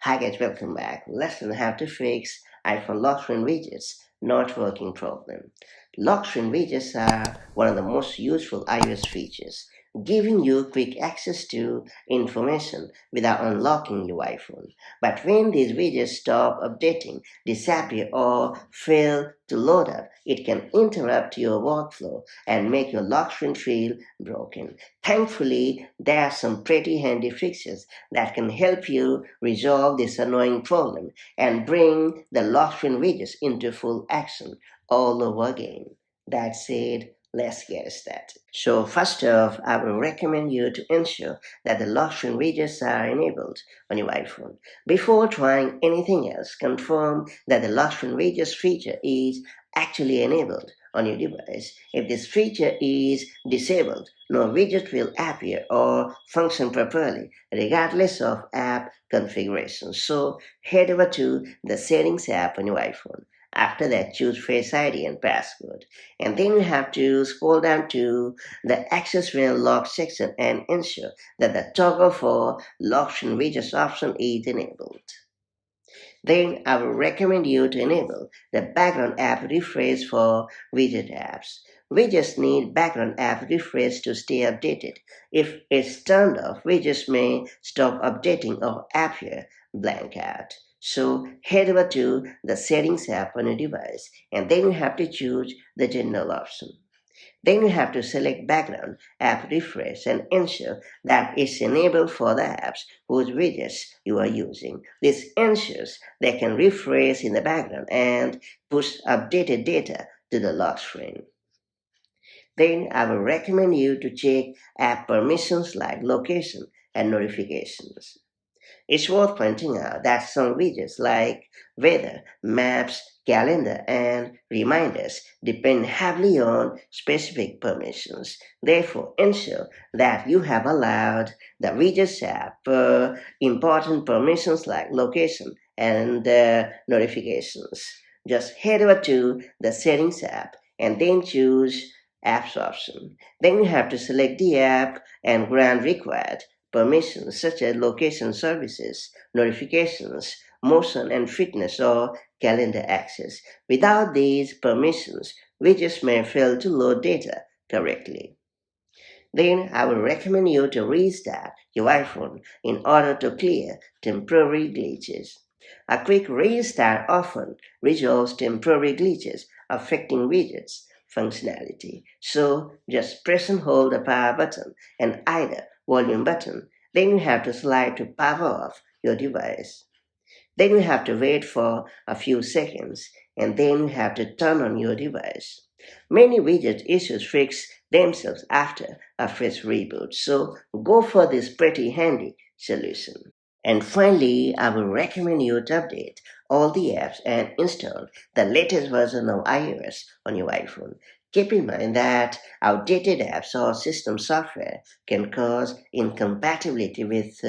Hi guys, welcome back. Let's learn how to fix iPhone lock screen widgets not working problem. Lock screen widgets are one of the most useful iOS features, giving you quick access to information without unlocking your iPhone. But when these widgets stop updating, disappear, or fail to load up, it can interrupt your workflow and make your lock screen feel broken. Thankfully, there are some pretty handy fixes that can help you resolve this annoying problem and bring the lock screen widgets into full action all over again. That said, let's get started. So first off, I will recommend you to ensure that the lock screen widgets are enabled on your iPhone. Before trying anything else, confirm that the lock screen widgets feature is actually enabled on your device. If this feature is disabled, no widget will appear or function properly, regardless of app configuration. So head over to the Settings app on your iPhone. After that, choose Face ID and password. And then you have to scroll down to the Access When Locked section and ensure that the toggle for lock screen widgets option is enabled. Then I will recommend you to enable the background app refresh for widget apps. Widgets need background app refresh to stay updated. If it's turned off, widgets may stop updating or appear blank out. So head over to the Settings app on your device and then you have to choose the General option. Then you have to select Background App Refresh and ensure that it's enabled for the apps whose widgets you are using. This ensures they can refresh in the background and push updated data to the lock screen. Then I will recommend you to check app permissions like location and notifications. It's worth pointing out that some widgets like weather, maps, calendar, and reminders depend heavily on specific permissions. Therefore, ensure that you have allowed the widgets app important permissions like location and notifications. Just head over to the Settings app and then choose Apps option. Then you have to select the app and grant required permissions such as location services, notifications, motion and fitness, or calendar access. Without these permissions, widgets may fail to load data correctly. Then I will recommend you to restart your iPhone in order to clear temporary glitches. A quick restart often resolves temporary glitches affecting widgets functionality. So just press and hold the power button and either volume button. Then you have to slide to power off your device. Then you have to wait for a few seconds and then you have to turn on your device. Many widget issues fix themselves after a fresh reboot, so go for this pretty handy solution. And finally, I will recommend you to update all the apps and install the latest version of iOS on your iPhone. Keep in mind that outdated apps or system software can cause incompatibility with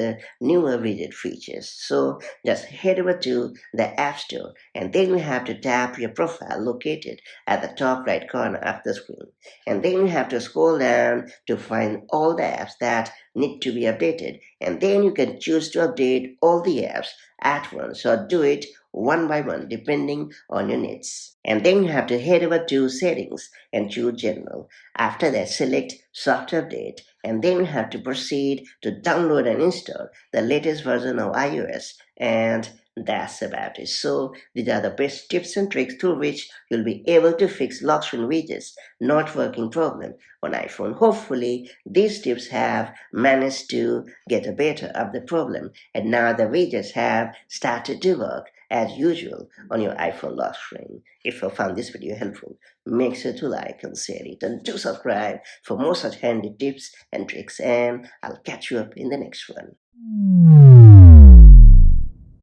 newer widget features. So just head over to the App Store and then you have to tap your profile located at the top right corner of the screen. And then you have to scroll down to find all the apps that need to be updated. And then you can choose to update all the apps at once or do it one by one depending on your needs. And then you have to head over to Settings and choose General. After that, select Soft Update and then you have to proceed to download and install the latest version of iOS, and that's about it. So these are the best tips and tricks through which you'll be able to fix lock screen widgets not working problem on iPhone. Hopefully these tips have managed to get a better of the problem and now the widgets have started to work as usual on your iPhone lock screen. If you found this video helpful, make sure to like and share it and do subscribe for more such handy tips and tricks, and I'll catch you up in the next one.